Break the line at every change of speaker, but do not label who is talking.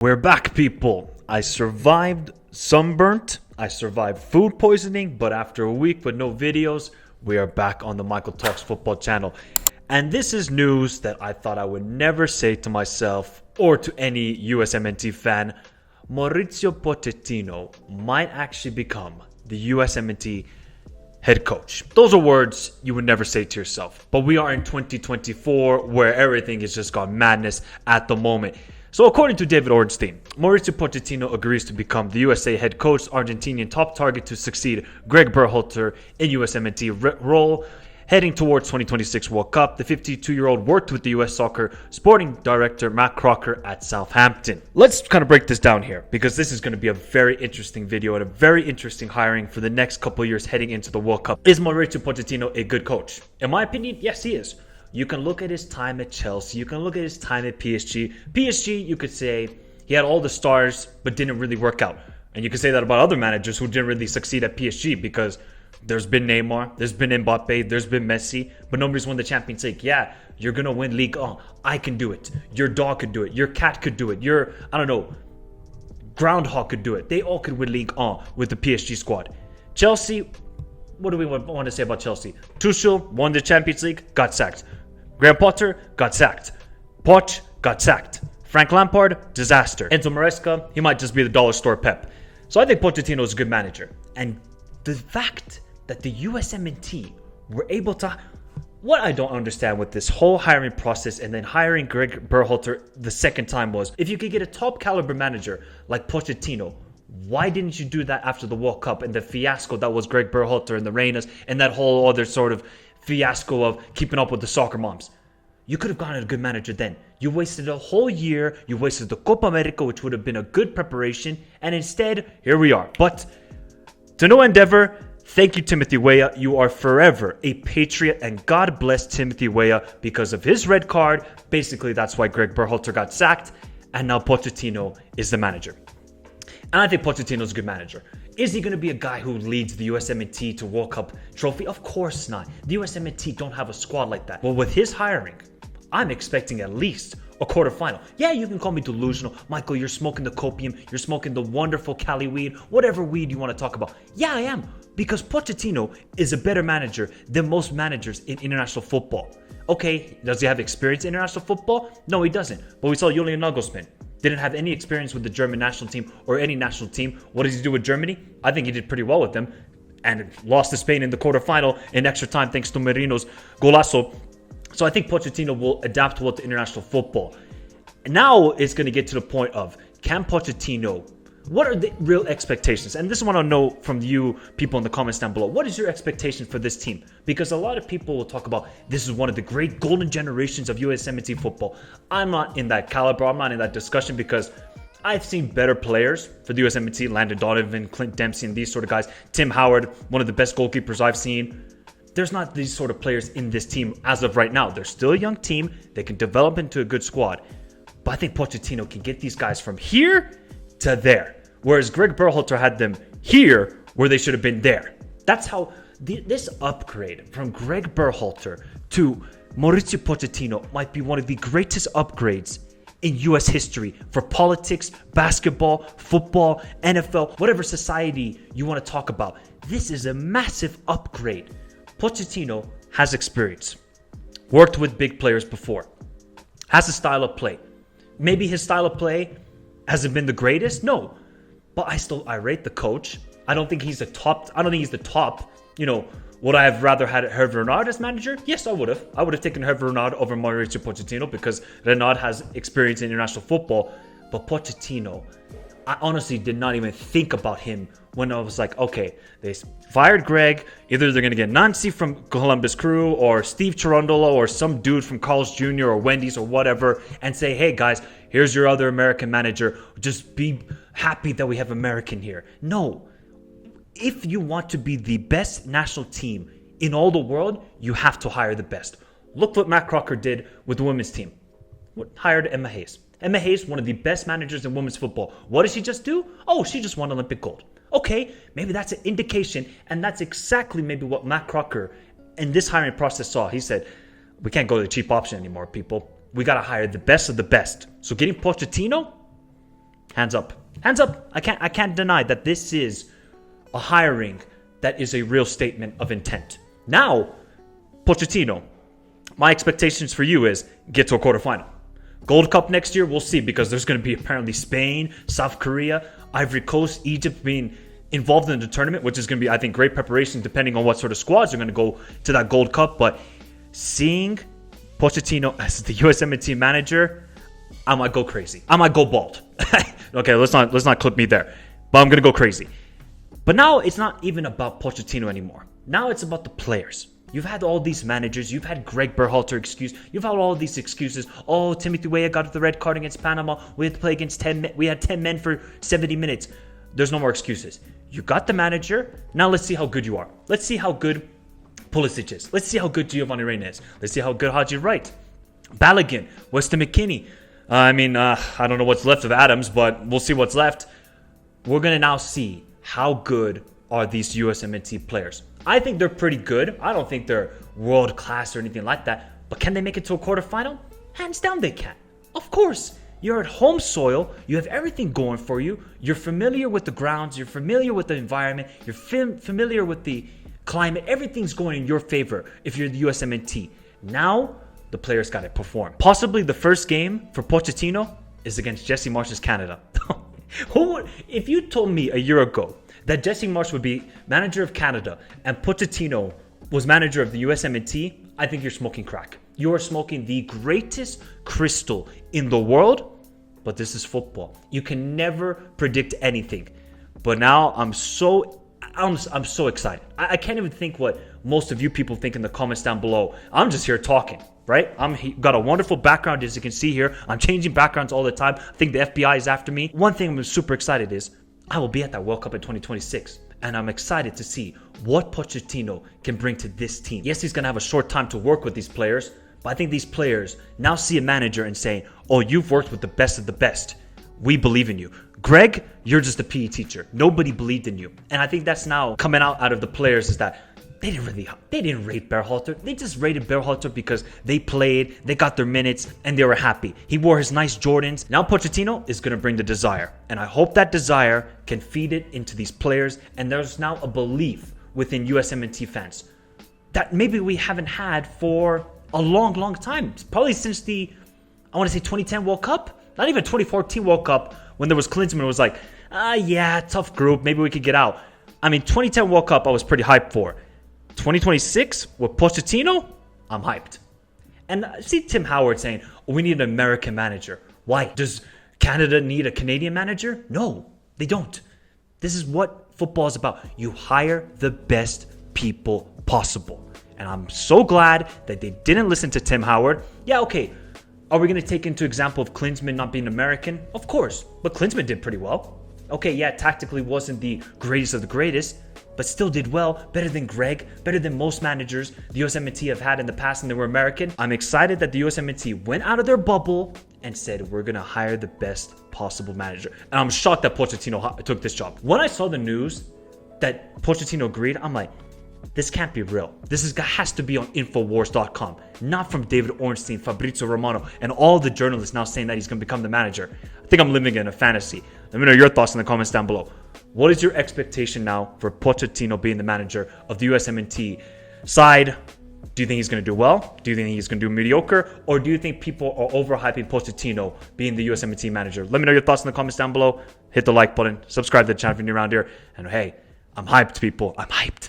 We're back, people. I survived sunburnt. I survived food poisoning, but after a week with no videos, we are back on the Michael Talks Football channel. And this is news that I thought I would never say to myself or to any USMNT fan. Maurizio Pochettino might actually become the USMNT head coach. Those are words you would never say to yourself. But we are in 2024 where everything is just gone madness at the moment. So according to David Ornstein, Maurizio Pochettino agrees to become the USA head coach, Argentinian top target to succeed Greg Berhalter in USMNT role. Heading towards 2026 World Cup, the 52-year-old worked with the U.S. Soccer sporting director Matt Crocker at Southampton. Let's kind of break this down here because this is going to be a very interesting video and a very interesting hiring for the next couple of years heading into the World Cup. Is Maurizio Pochettino a good coach? In my opinion, yes, he is. You can look at his time at Chelsea. You can look at his time at PSG. PSG, you could say he had all the stars but didn't really work out. And you could say that about other managers who didn't really succeed at PSG because there's been Neymar, there's been Mbappe, there's been Messi, but nobody's won the Champions League. Yeah, you're going to win League. Oh, I can do it. Your dog could do it. Your cat could do it. Your, I don't know, groundhog could do it. They all could win League with the PSG squad. Chelsea, what do we want to say about Chelsea? Tuchel won the Champions League, got sacked. Graham Potter got sacked. Poch got sacked. Frank Lampard, disaster. Enzo Maresca, he might just be the dollar store Pep. So I think Pochettino is a good manager. And the fact that the USMNT were able to... What I don't understand with this whole hiring process and then hiring Greg Berhalter the second time was, if you could get a top caliber manager like Pochettino, why didn't you do that after the World Cup and the fiasco that was Greg Berhalter and the Reinas and that whole other sort of fiasco of keeping up with the soccer moms? You could have gotten a good manager then. You wasted a whole year. You wasted the Copa America, which would have been a good preparation. And instead, here we are. But to no endeavor, thank you, Timothy Weah. You are forever a patriot. And God bless Timothy Weah because of his red card. Basically, that's why Greg Berhalter got sacked. And now Pochettino is the manager. And I think Pochettino is a good manager. Is he going to be a guy who leads the USMNT to World Cup trophy? Of course not. The USMNT don't have a squad like that. Well, with his hiring, I'm expecting at least a quarterfinal. Yeah, you can call me delusional. Michael, you're smoking the copium. You're smoking the wonderful Cali weed. Whatever weed you want to talk about. Yeah, I am. Because Pochettino is a better manager than most managers in international football. Okay, does he have experience in international football? No, he doesn't. But we saw Julian Nagelsmann. Didn't have any experience with the German national team or any national team. What does he do with Germany? I think he did pretty well with them and lost to Spain in the quarterfinal in extra time thanks to Merino's golazo. So I think Pochettino will adapt well to international football. And now it's going to get to the point of, can Pochettino, what are the real expectations? And this is what I want to know from you people in the comments down below. What is your expectation for this team? Because a lot of people will talk about this is one of the great golden generations of USMNT football. I'm not in that caliber. I'm not in that discussion because I've seen better players for the USMNT. Landon Donovan, Clint Dempsey, and these sort of guys. Tim Howard, one of the best goalkeepers I've seen. There's not these sort of players in this team as of right now. They're still a young team. They can develop into a good squad. But I think Pochettino can get these guys from here to there. Whereas Greg Berhalter had them here where they should have been there. That's how this upgrade from Greg Berhalter to Maurizio Pochettino might be one of the greatest upgrades in U.S. history for politics, basketball, football, NFL, whatever society you want to talk about. This is a massive upgrade. Pochettino has experience, worked with big players before, has a style of play. Maybe his style of play hasn't been the greatest, no, but I rate the coach. I don't think he's the top. You know, would I have rather had Hervé Renard as manager? Yes, I would have. I would have taken Hervé Renard over Maurizio Pochettino because Renard has experience in international football. But Pochettino, I honestly did not even think about him when I was like, okay, they fired Greg. Either they're going to get Nancy from Columbus Crew or Steve Cherundolo or some dude from Carl's Jr. or Wendy's or whatever and say, hey, guys, here's your other American manager. Just be happy that we have American here. No. If you want to be the best national team in all the world, you have to hire the best. Look what Matt Crocker did with the women's team. Hired Emma Hayes. Emma Hayes, one of the best managers in women's football. What did she just do? Oh, she just won Olympic gold. Okay, maybe that's an indication, and that's exactly maybe what Matt Crocker in this hiring process saw. He said, we can't go to the cheap option anymore, people. We got to hire the best of the best. So getting Pochettino, Hands up. Hands up. I can't deny that this is a hiring that is a real statement of intent. Now, Pochettino, my expectations for you is get to a quarterfinal. Gold Cup next year, we'll see, because there's going to be apparently Spain, South Korea, Ivory Coast, Egypt being involved in the tournament, which is going to be, I think, great preparation depending on what sort of squads are going to go to that Gold Cup. But seeing Pochettino as the USMNT manager, I might go crazy. I might go bald. Okay, let's not clip me there. But I'm going to go crazy. But now it's not even about Pochettino anymore. Now it's about the players. You've had all these managers. You've had Greg Berhalter excuse. You've had all these excuses. Oh, Timothy Weah got the red card against Panama. We had to play against 10 men. We had 10 men for 70 minutes. There's no more excuses. You got the manager. Now let's see how good you are. Let's see how good Pulisic is. Let's see how good Giovanni Reina is. Let's see how good Haji Wright, Balogun, Weston McKennie. I don't know what's left of Adams, but we'll see what's left. We're going to now see how good are these USMNT players. I think they're pretty good. I don't think they're world class or anything like that. But can they make it to a quarterfinal? Hands down they can. Of course. You're at home soil. You have everything going for you. You're familiar with the grounds. You're familiar with the environment. You're familiar with the climate. Everything's going in your favor if you're the USMNT. Now, the players got to perform. Possibly the first game for Pochettino is against Jesse Marsh's Canada. If you told me a year ago that Jesse Marsh would be manager of Canada and Pochettino was manager of the USMNT, I think you're smoking crack. You are smoking the greatest crystal in the world, but this is football. You can never predict anything. But now I'm so excited. I can't even think what most of you people think in the comments down below. I'm just here talking, right? Got a wonderful background, as you can see here. I'm changing backgrounds all the time. I think the FBI is after me. One thing I'm super excited is I will be at that World Cup in 2026. And I'm excited to see what Pochettino can bring to this team. Yes, he's going to have a short time to work with these players, but I think these players now see a manager and say, oh, you've worked with the best of the best. We believe in you. Greg, you're just a PE teacher. Nobody believed in you. And I think that's now coming out of the players, is that they didn't rate Berhalter. They just rated Berhalter because they played, they got their minutes, and they were happy. He wore his nice Jordans. Now Pochettino is going to bring the desire. And I hope that desire can feed it into these players. And there's now a belief within USMNT fans that maybe we haven't had for a long, long time. Probably since the, 2010 World Cup. Not even 2014 World Cup, when there was Klinsmann. It was like, yeah, tough group. Maybe we could get out. 2010 World Cup, I was pretty hyped for. 2026 with Pochettino, I'm hyped. And I see Tim Howard saying, we need an American manager. Why? Does Canada need a Canadian manager? No, they don't. This is what football is about. You hire the best people possible. And I'm so glad that they didn't listen to Tim Howard. Yeah, okay. Are we going to take into example of Klinsmann not being American? Of course. But Klinsmann did pretty well. Okay, yeah, tactically wasn't the greatest of the greatest, but still did well, better than Greg, better than most managers the USMNT have had in the past, and they were American. I'm excited that the USMNT went out of their bubble and said, we're going to hire the best possible manager. And I'm shocked that Pochettino took this job. When I saw the news that Pochettino agreed, I'm like, this can't be real. This has to be on Infowars.com, not from David Ornstein, Fabrizio Romano, and all the journalists now saying that he's going to become the manager. I think I'm living in a fantasy. Let me know your thoughts in the comments down below. What is your expectation now for Pochettino being the manager of the USMNT side? Do you think he's going to do well? Do you think he's going to do mediocre? Or do you think people are overhyping Pochettino being the USMNT manager? Let me know your thoughts in the comments down below. Hit the like button. Subscribe to the channel if you're new around here. And hey, I'm hyped, people. I'm hyped.